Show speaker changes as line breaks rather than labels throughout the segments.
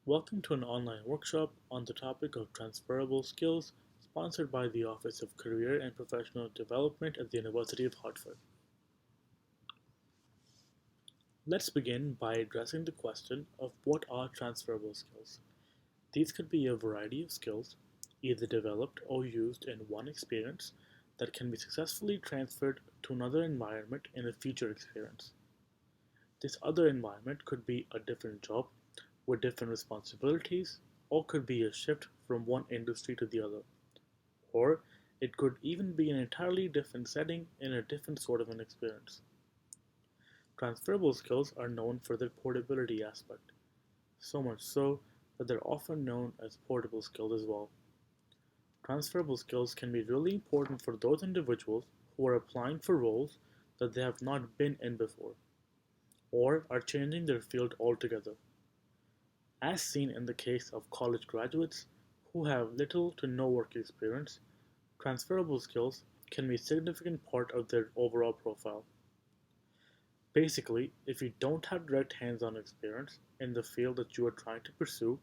Welcome to an online workshop on the topic of transferable skills, sponsored by the Office of Career and Professional Development at the University of Hartford. Let's begin by addressing the question of what are transferable skills. These could be a variety of skills, either developed or used in one experience, that can be successfully transferred to another environment in a future experience. This other environment could be a different job with different responsibilities, or could be a shift from one industry to the other, or it could even be an entirely different setting in a different sort of an experience. Transferable skills are known for their portability aspect, so much so that they're often known as portable skills as well. Transferable skills can be really important for those individuals who are applying for roles that they have not been in before, or are changing their field altogether. As seen in the case of college graduates who have little to no work experience, transferable skills can be a significant part of their overall profile. Basically, if you don't have direct hands-on experience in the field that you are trying to pursue,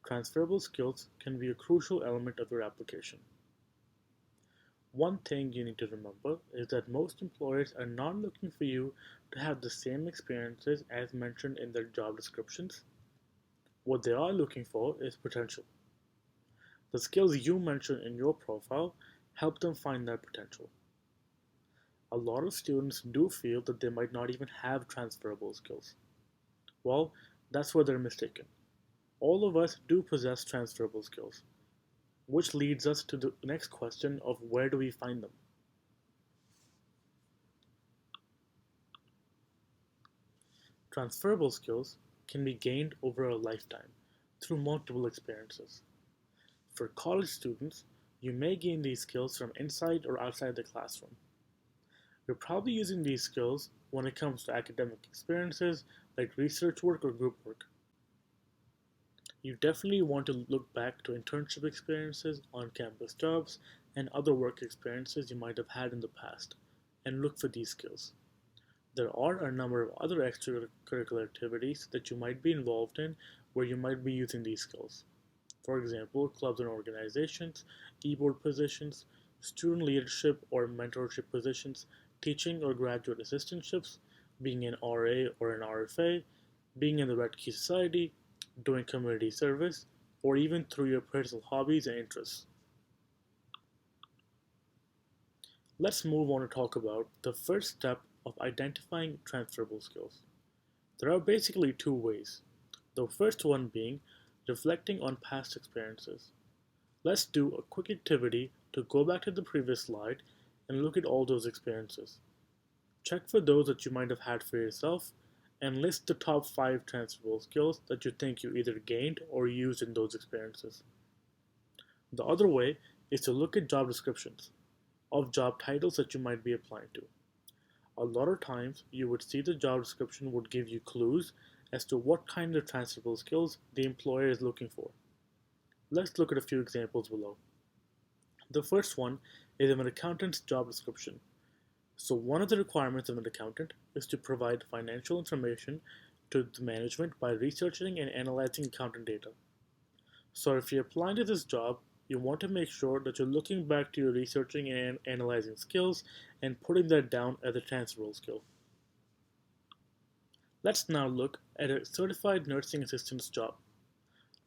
transferable skills can be a crucial element of your application. One thing you need to remember is that most employers are not looking for you to have the same experiences as mentioned in their job descriptions. What they are looking for is potential. The skills you mention in your profile help them find that potential. A lot of students do feel that they might not even have transferable skills. Well, that's where they're mistaken. All of us do possess transferable skills, which leads us to the next question of where do we find them? Transferable skills can be gained over a lifetime through multiple experiences. For college students, you may gain these skills from inside or outside the classroom. You're probably using these skills when it comes to academic experiences like research work or group work. You definitely want to look back to internship experiences, on-campus jobs, and other work experiences you might have had in the past, and look for these skills. There are a number of other extracurricular activities that you might be involved in where you might be using these skills. For example, clubs and organizations, e-board positions, student leadership or mentorship positions, teaching or graduate assistantships, being an RA or an RFA, being in the Red Key Society, doing community service, or even through your personal hobbies and interests. Let's move on to talk about the first step of identifying transferable skills. There are basically two ways. The first one being reflecting on past experiences. Let's do a quick activity to go back to the previous slide and look at all those experiences. Check for those that you might have had for yourself and list the top 5 transferable skills that you think you either gained or used in those experiences. The other way is to look at job descriptions of job titles that you might be applying to. A lot of times you would see the job description would give you clues as to what kind of transferable skills the employer is looking for. Let's look at a few examples below. The first one is of an accountant's job description. So one of the requirements of an accountant is to provide financial information to the management by researching and analyzing accounting data. So if you're applying to this job, you want to make sure that you're looking back to your researching and analyzing skills and putting that down as a transferable skill. Let's now look at a certified nursing assistant's job.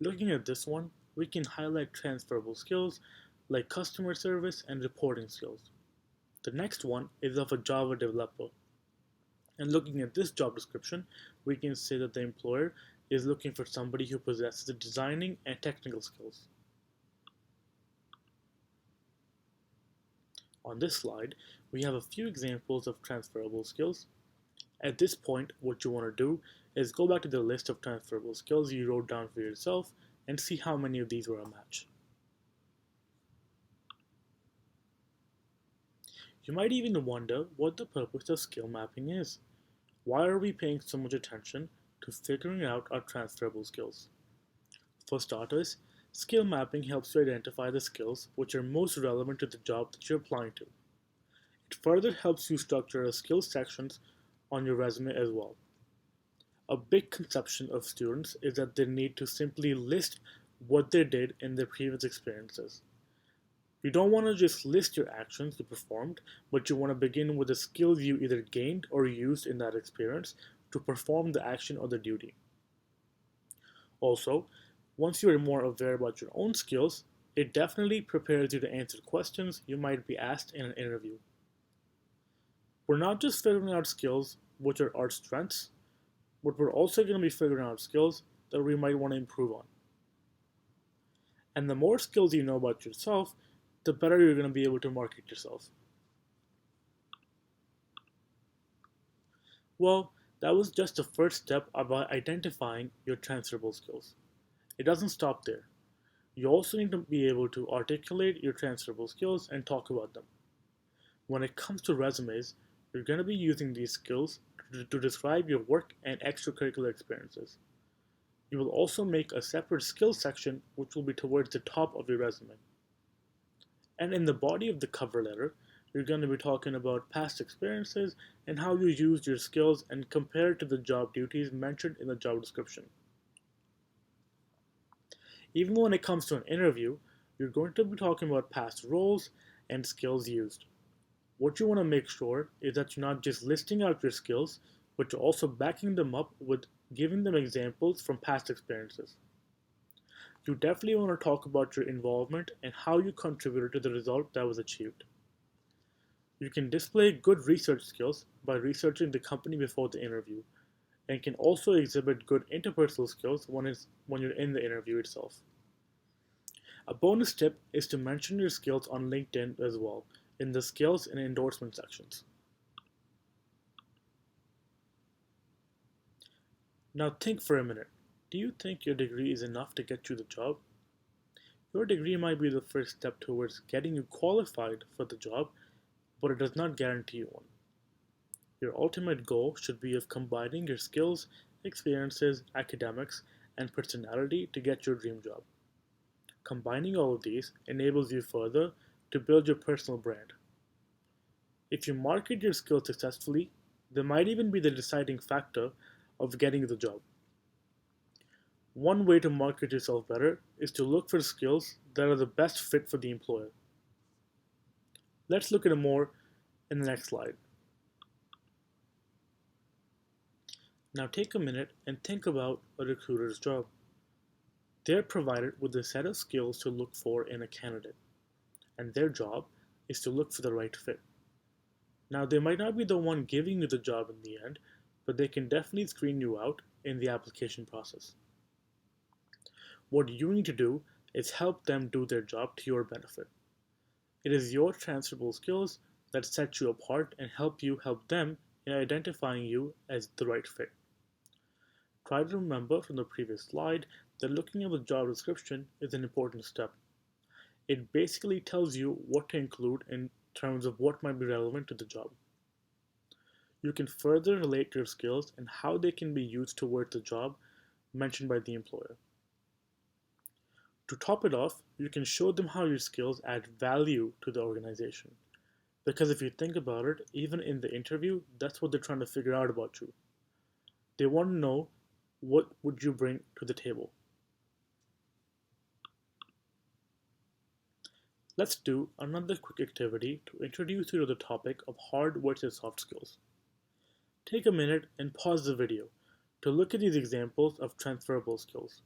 Looking at this one, we can highlight transferable skills like customer service and reporting skills. The next one is of a Java developer. And looking at this job description, we can say that the employer is looking for somebody who possesses the designing and technical skills. On this slide, we have a few examples of transferable skills. At this point, what you want to do is go back to the list of transferable skills you wrote down for yourself and see how many of these were a match. You might even wonder what the purpose of skill mapping is. Why are we paying so much attention to figuring out our transferable skills? For starters, skill mapping helps you identify the skills which are most relevant to the job that you're applying to. It further helps you structure a skills sections on your resume as well. A big conception of students is that they need to simply list what they did in their previous experiences. You don't want to just list your actions you performed, but you want to begin with the skills you either gained or used in that experience to perform the action or the duty. Also, once you are more aware about your own skills, it definitely prepares you to answer questions you might be asked in an interview. We're not just figuring out skills which are our strengths, but we're also going to be figuring out skills that we might want to improve on. And the more skills you know about yourself, the better you're going to be able to market yourself. Well, that was just the first step about identifying your transferable skills. It doesn't stop there. You also need to be able to articulate your transferable skills and talk about them. When it comes to resumes, you're going to be using these skills to describe your work and extracurricular experiences. You will also make a separate skills section which will be towards the top of your resume. And in the body of the cover letter, you're going to be talking about past experiences and how you used your skills and compared to the job duties mentioned in the job description. Even when it comes to an interview, you're going to be talking about past roles and skills used. What you want to make sure is that you're not just listing out your skills, but you're also backing them up with giving them examples from past experiences. You definitely want to talk about your involvement and how you contributed to the result that was achieved. You can display good research skills by researching the company before the interview, and can also exhibit good interpersonal skills when you're in the interview itself. A bonus tip is to mention your skills on LinkedIn as well, in the skills and endorsement sections. Now think for a minute. Do you think your degree is enough to get you the job? Your degree might be the first step towards getting you qualified for the job, but it does not guarantee you one. Your ultimate goal should be of combining your skills, experiences, academics, and personality to get your dream job. Combining all of these enables you further to build your personal brand. If you market your skills successfully, they might even be the deciding factor of getting the job. One way to market yourself better is to look for skills that are the best fit for the employer. Let's look at it more in the next slide. Now take a minute and think about a recruiter's job. They're provided with a set of skills to look for in a candidate, and their job is to look for the right fit. Now, they might not be the one giving you the job in the end, but they can definitely screen you out in the application process. What you need to do is help them do their job to your benefit. It is your transferable skills that set you apart and help them in identifying you as the right fit. Try to remember from the previous slide that looking at the job description is an important step. It basically tells you what to include in terms of what might be relevant to the job. You can further relate your skills and how they can be used towards the job mentioned by the employer. To top it off, you can show them how your skills add value to the organization. Because if you think about it, even in the interview, that's what they're trying to figure out about you. They want to know what would you bring to the table. Let's do another quick activity to introduce you to the topic of hard versus soft skills. Take a minute and pause the video to look at these examples of transferable skills.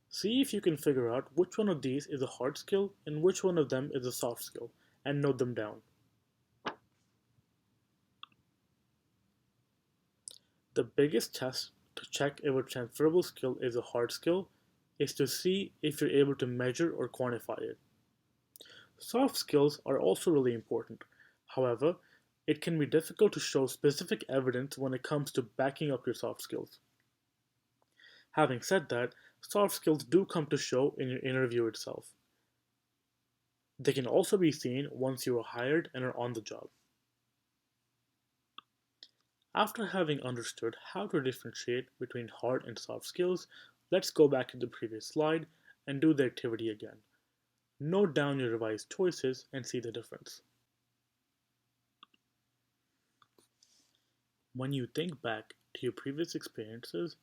See if you can figure out which one of these is a hard skill and which one of them is a soft skill, and note them down. The biggest test to check if a transferable skill is a hard skill is to see if you're able to measure or quantify it. Soft skills are also really important. However, it can be difficult to show specific evidence when it comes to backing up your soft skills. Having said that, soft skills do come to show in your interview itself. They can also be seen once you are hired and are on the job. After having understood how to differentiate between hard and soft skills, let's go back to the previous slide and do the activity again. Note down your revised choices and see the difference. When you think back to your previous experiences,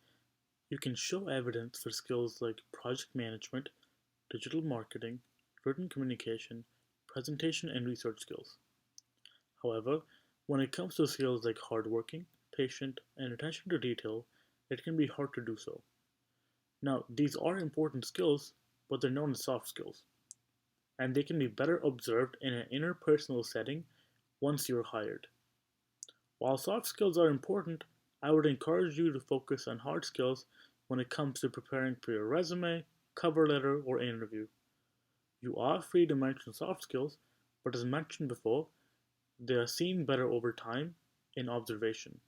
you can show evidence for skills like project management, digital marketing, written communication, presentation, and research skills. However, when it comes to skills like hardworking, patient, and attention to detail, it can be hard to do so. Now, these are important skills, but they're known as soft skills, and they can be better observed in an interpersonal setting once you're hired. While soft skills are important, I would encourage you to focus on hard skills when it comes to preparing for your resume, cover letter, or interview. You are free to mention soft skills, but as mentioned before, they are seen better over time in observation,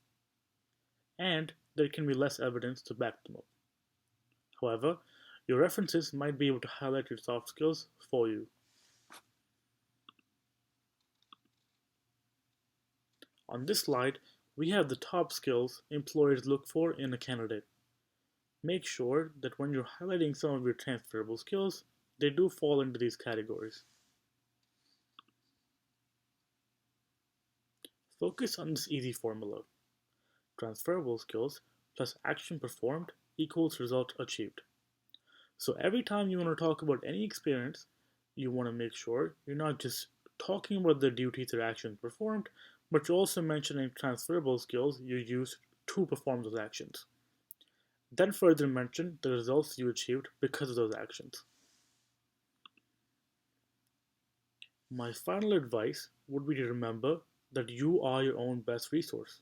and there can be less evidence to back them up. However, your references might be able to highlight your soft skills for you. On this slide, we have the top skills employers look for in a candidate. Make sure that when you're highlighting some of your transferable skills, they do fall into these categories. Focus on this easy formula. Transferable skills plus action performed equals result achieved. So every time you want to talk about any experience, you want to make sure you're not just talking about the duties or actions performed, but you're also mentioning transferable skills you use to perform those actions. Then further mention the results you achieved because of those actions. My final advice would be to remember that you are your own best resource.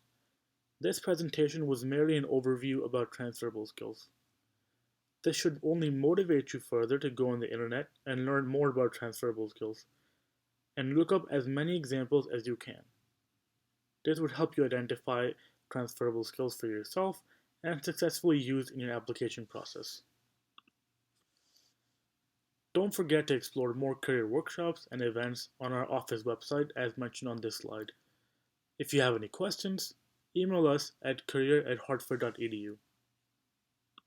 This presentation was merely an overview about transferable skills. This should only motivate you further to go on the internet and learn more about transferable skills, and look up as many examples as you can. This would help you identify transferable skills for yourself and successfully use in your application process. Don't forget to explore more career workshops and events on our office website as mentioned on this slide. If you have any questions, email us at career@hartford.edu.